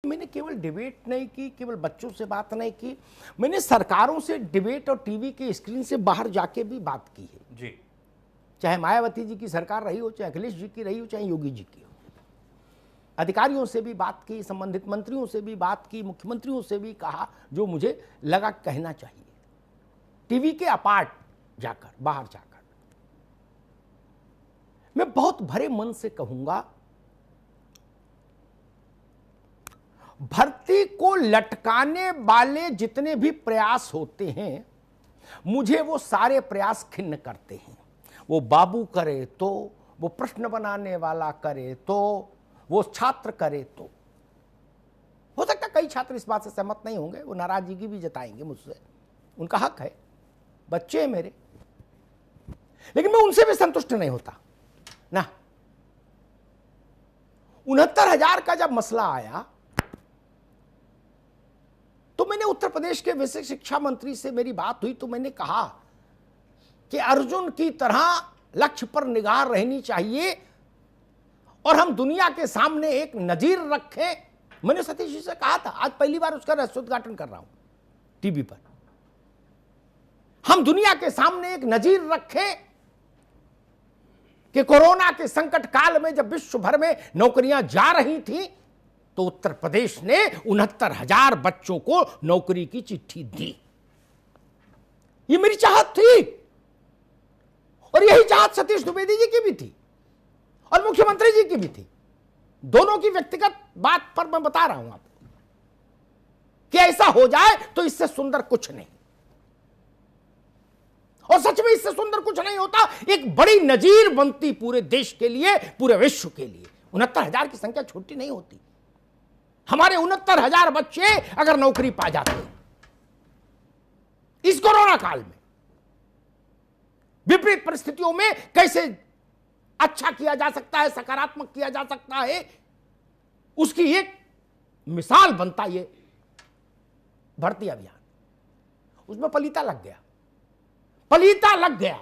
मैंने केवल डिबेट नहीं की, केवल बच्चों से बात नहीं की, मैंने सरकारों से डिबेट और टीवी के स्क्रीन से बाहर जाके भी बात की है जी। चाहे मायावती जी की सरकार रही हो, चाहे अखिलेश जी की रही हो, चाहे योगी जी की हो। अधिकारियों से भी बात की, संबंधित मंत्रियों से भी बात की, मुख्यमंत्रियों से भी कहा जो मुझे लगा कहना चाहिए। टीवी के अपार्ट जाकर, बाहर जाकर मैं बहुत भरे मन से कहूंगा, भर्ती को लटकाने वाले जितने भी प्रयास होते हैं, मुझे वो सारे प्रयास खिन्न करते हैं। वो बाबू करे तो, वो प्रश्न बनाने वाला करे तो, वो छात्र करे तो। हो सकता है कई छात्र इस बात से सहमत नहीं होंगे, वो नाराजगी भी जताएंगे मुझसे, उनका हक है, बच्चे हैं मेरे, लेकिन मैं उनसे भी संतुष्ट नहीं होता ना। 69,000 का जब मसला आया तो मैंने उत्तर प्रदेश के विशेष शिक्षा मंत्री से मेरी बात हुई, तो मैंने कहा कि अर्जुन की तरह लक्ष्य पर निगाह रहनी चाहिए और हम दुनिया के सामने एक नजीर रखें। मैंने सतीश जी से कहा था, आज पहली बार उसका रहस्योद्घाटन कर रहा हूं टीवी पर। हम दुनिया के सामने एक नजीर रखें कि कोरोना के संकट काल में जब विश्व भर में नौकरियां जा रही थी तो उत्तर प्रदेश ने 69,000 बच्चों को नौकरी की चिट्ठी दी। ये मेरी चाहत थी और यही चाहत सतीश द्विवेदी जी की भी थी और मुख्यमंत्री जी की भी थी। दोनों की व्यक्तिगत बात पर मैं बता रहा हूं आपको कि ऐसा हो जाए तो इससे सुंदर कुछ नहीं, और सच में इससे सुंदर कुछ नहीं होता। एक बड़ी नजीर बनती पूरे देश के लिए, पूरे विश्व के लिए। 69,000 की संख्या छोटी नहीं होती। हमारे 69,000 बच्चे अगर नौकरी पा जाते इस कोरोना काल में, विपरीत परिस्थितियों में कैसे अच्छा किया जा सकता है, सकारात्मक किया जा सकता है, उसकी एक मिसाल बनता ये भर्ती अभियान। उसमें पलीता लग गया, पलीता लग गया।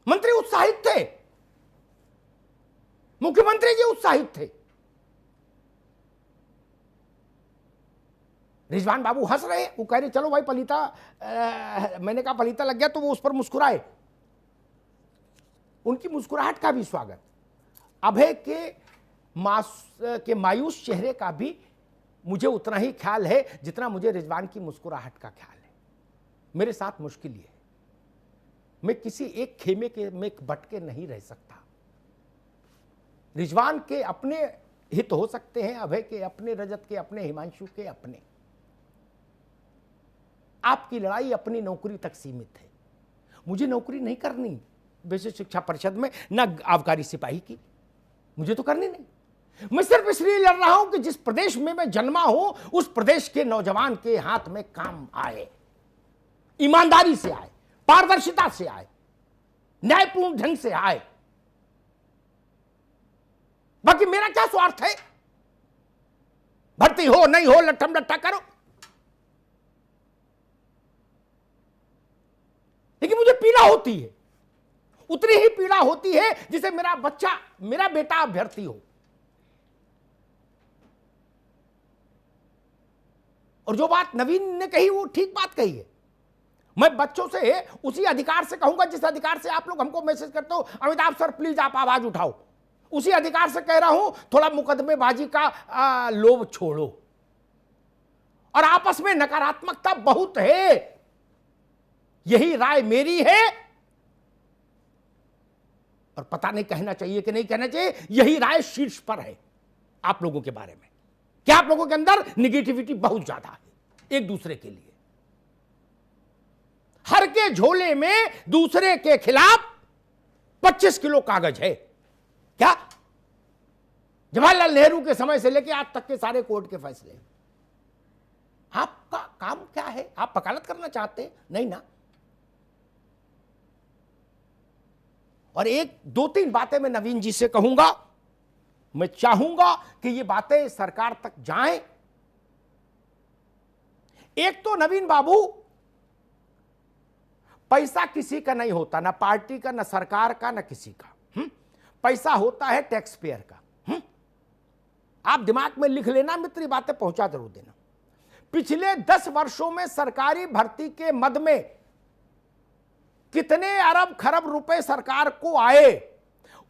मंत्री उत्साहित थे, मुख्यमंत्री जी उत्साहित थे, रिजवान बाबू हंस रहे, वो कह रहे चलो भाई पलीता, मैंने कहा पलीता लग गया, तो वो उस पर मुस्कुराए। उनकी मुस्कुराहट का भी स्वागत, अभय के मायूस चेहरे का भी मुझे उतना ही ख्याल है जितना मुझे रिजवान की मुस्कुराहट का ख्याल है। मेरे साथ मुश्किल ये है, मैं किसी एक खेमे के में भटके नहीं रह सकता। रिजवान के अपने हित हो सकते हैं, अभय के अपने, रजत के अपने, हिमांशु के अपने। आपकी लड़ाई अपनी नौकरी तक सीमित है। मुझे नौकरी नहीं करनी विशेष शिक्षा परिषद में, ना आबकारी सिपाही की, मुझे तो करनी नहीं। मैं सिर्फ इसलिए लड़ रहा हूं कि जिस प्रदेश में मैं जन्मा हूं उस प्रदेश के नौजवान के हाथ में काम आए, ईमानदारी से आए, पारदर्शिता से आए, न्यायपूर्ण ढंग से आए। बाकी मेरा क्या स्वार्थ है? भर्ती हो नहीं हो, लट्ठम लट्ठा करो, लेकिन मुझे पीड़ा होती है, उतनी ही पीड़ा होती है जिसे मेरा बच्चा, मेरा बेटा अभ्यर्थी हो। और जो बात नवीन ने कही वो ठीक बात कही है। मैं बच्चों से उसी अधिकार से कहूंगा जिस अधिकार से आप लोग हमको मैसेज करते हो, अमिताभ सर प्लीज आप आवाज उठाओ, उसी अधिकार से कह रहा हूं, थोड़ा मुकदमेबाजी का लोभ छोड़ो। और आपस में नकारात्मकता बहुत है, यही राय मेरी है, और पता नहीं कहना चाहिए कि नहीं कहना चाहिए, यही राय शीर्ष पर है आप लोगों के बारे में कि आप लोगों के अंदर निगेटिविटी बहुत ज्यादा है एक दूसरे के लिए। हर के झोले में दूसरे के खिलाफ 25 किलो कागज है। क्या जवाहरलाल नेहरू के समय से लेकर आज तक के सारे कोर्ट के फैसले, आपका काम क्या है? आप वकालत करना चाहते हैं? नहीं ना। और एक दो तीन बातें मैं नवीन जी से कहूंगा, मैं चाहूंगा कि ये बातें सरकार तक जाएं। एक तो नवीन बाबू, पैसा किसी का नहीं होता, ना पार्टी का, ना सरकार का, ना किसी का। पैसा होता है टैक्स पेयर का। आप दिमाग में लिख लेना, मित्र, बातें पहुंचा जरूर देना। पिछले 10 वर्षों में सरकारी भर्ती के मद में कितने अरब खरब रुपए सरकार को आए,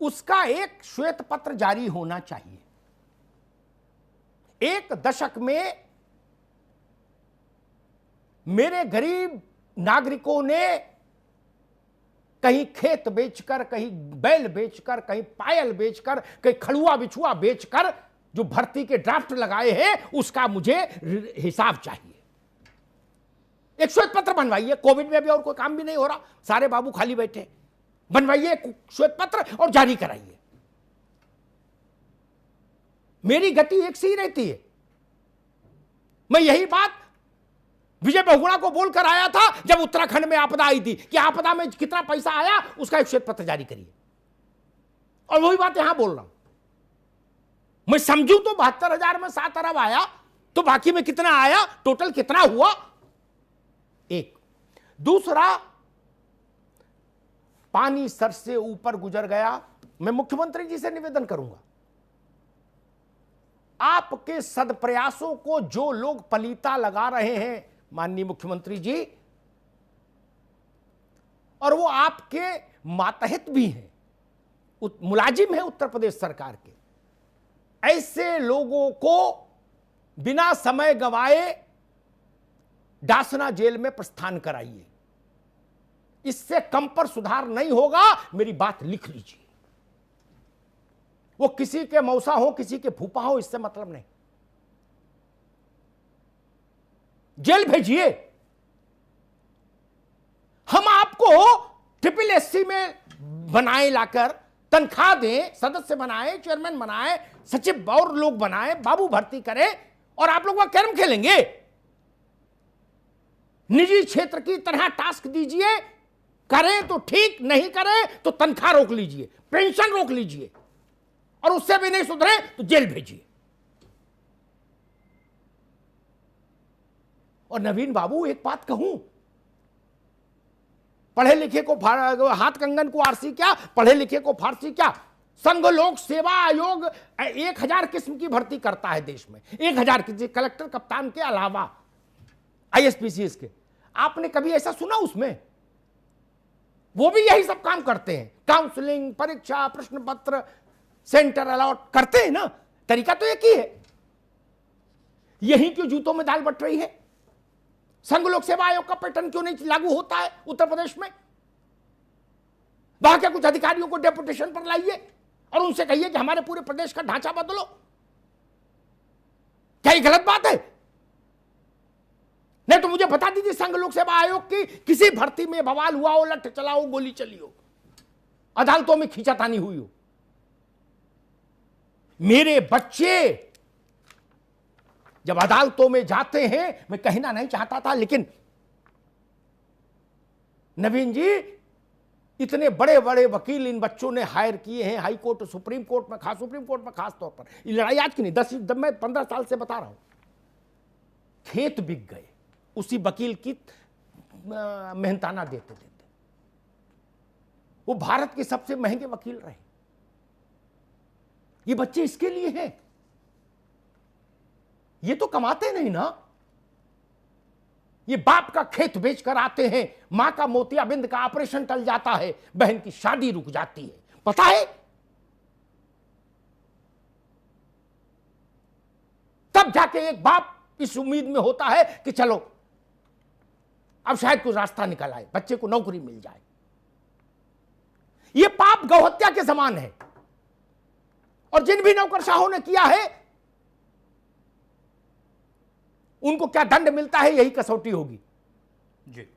उसका एक श्वेत पत्र जारी होना चाहिए। एक दशक में मेरे गरीब नागरिकों ने कहीं खेत बेचकर, कहीं बैल बेचकर, कहीं पायल बेचकर, कहीं खड़ुआ बिछुआ बेचकर जो भर्ती के ड्राफ्ट लगाए हैं, उसका मुझे हिसाब चाहिए। एक श्वेत पत्र बनवाइए। कोविड में भी और कोई काम भी नहीं हो रहा, सारे बाबू खाली बैठे, बनवाइए एक श्वेत पत्र और जारी कराइए। मेरी गति एक सी रहती है। मैं यही बात विजय बहुगुणा को बोलकर आया था जब उत्तराखंड में आपदा आई थी कि आपदा में कितना पैसा आया उसका एक श्वेत पत्र जारी करिए, और वही बात यहां बोल रहा हूं। मैं समझू तो 72,000 में 7 अरब आया, तो बाकी में कितना आया, टोटल कितना हुआ। एक दूसरा, पानी सर से ऊपर गुजर गया। मैं मुख्यमंत्री जी से निवेदन करूंगा, आपके सदप्रयासों को जो लोग पलीता लगा रहे हैं माननीय मुख्यमंत्री जी, और वो आपके मातहत भी हैं, मुलाजिम हैं उत्तर प्रदेश सरकार के, ऐसे लोगों को बिना समय गवाए डासना जेल में प्रस्थान कराइए। इससे कम पर सुधार नहीं होगा, मेरी बात लिख लीजिए। वो किसी के मौसा हो, किसी के फूफा हो, इससे मतलब नहीं। जेल भेजिए। हम आपको SSSC में बनाए, लाकर तनख्वाह दें, सदस्य बनाए, चेयरमैन बनाए, सचिव और लोग बनाए, बाबू भर्ती करें, और आप लोग वहां कैरम खेलेंगे। निजी क्षेत्र की तरह टास्क दीजिए, करें तो ठीक, नहीं करें तो तनख्वाह रोक लीजिए, पेंशन रोक लीजिए, और उससे भी नहीं सुधरे तो जेल भेजिए। और नवीन बाबू, एक बात कहूं, पढ़े लिखे को हाथ कंगन को आरसी क्या, पढ़े लिखे को फारसी क्या। संघ लोक सेवा आयोग 1000 किस्म की भर्ती करता है देश में, 1000 किसी कलेक्टर कप्तान के अलावा, ISPCS के। आपने कभी ऐसा सुना उसमें? वो भी यही सब काम करते हैं, काउंसलिंग, परीक्षा, प्रश्न पत्र, सेंटर अलॉट करते हैं ना। तरीका तो एक ही है। यही क्यों जूतों में दाल बट रही है? संघ लोक सेवा आयोग का पैटर्न क्यों नहीं लागू होता है उत्तर प्रदेश में? वहां के कुछ अधिकारियों को डेपुटेशन पर लाइए और उनसे कहिए कि हमारे पूरे प्रदेश का ढांचा बदलो। क्या ये गलत बात है? नहीं तो मुझे बता दीजिए, संघ लोक सेवा आयोग की किसी भर्ती में बवाल हुआ हो, लठ चला हो, गोली चली हो, अदालतों में खींचातानी हुई हो। मेरे बच्चे जब अदालतों में जाते हैं, मैं कहना नहीं चाहता था, लेकिन नवीन जी, इतने बड़े बड़े वकील इन बच्चों ने हायर किए हैं, हाई कोर्ट, सुप्रीम कोर्ट में, खास तौर पर। ये लड़ाई आज की नहीं, मैं 15 साल से बता रहा हूं। खेत बिक गए उसी वकील की मेहनताना देते देते। वो भारत के सबसे महंगे वकील रहे। ये बच्चे इसके लिए हैं, ये तो कमाते नहीं ना। ये बाप का खेत बेचकर आते हैं, मां का मोतियाबिंद का ऑपरेशन टल जाता है, बहन की शादी रुक जाती है, पता है? तब जाके एक बाप इस उम्मीद में होता है कि चलो अब शायद कुछ रास्ता निकल आए, बच्चे को नौकरी मिल जाए। यह पाप गौहत्या के समान है। और जिन भी नौकरशाहों ने किया है, उनको क्या दंड मिलता है, यही कसौटी होगी जी।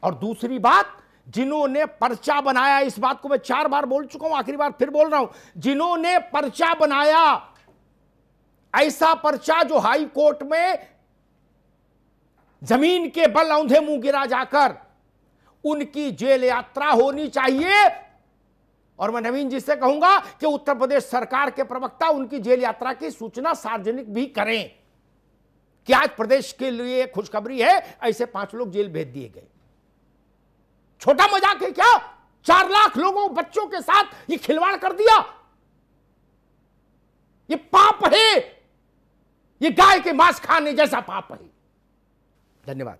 और दूसरी बात, जिन्होंने पर्चा बनाया, इस बात को मैं 4 बार बोल चुका हूं, आखिरी बार फिर बोल रहा हूं, जिन्होंने पर्चा बनाया, ऐसा पर्चा जो हाई कोर्ट में जमीन के बल औंधे मुंह गिरा जाकर, उनकी जेल यात्रा होनी चाहिए। और मैं नवीन जी से कहूंगा कि उत्तर प्रदेश सरकार के प्रवक्ता उनकी जेल यात्रा की सूचना सार्वजनिक भी करें कि आज प्रदेश के लिए खुशखबरी है, ऐसे 5 लोग जेल भेज दिए गए। छोटा मजाक है क्या? 4 लाख लोगों, बच्चों के साथ ये खिलवाड़ कर दिया। ये पाप है, ये गाय के मांस खाने जैसा पाप है। धन्यवाद।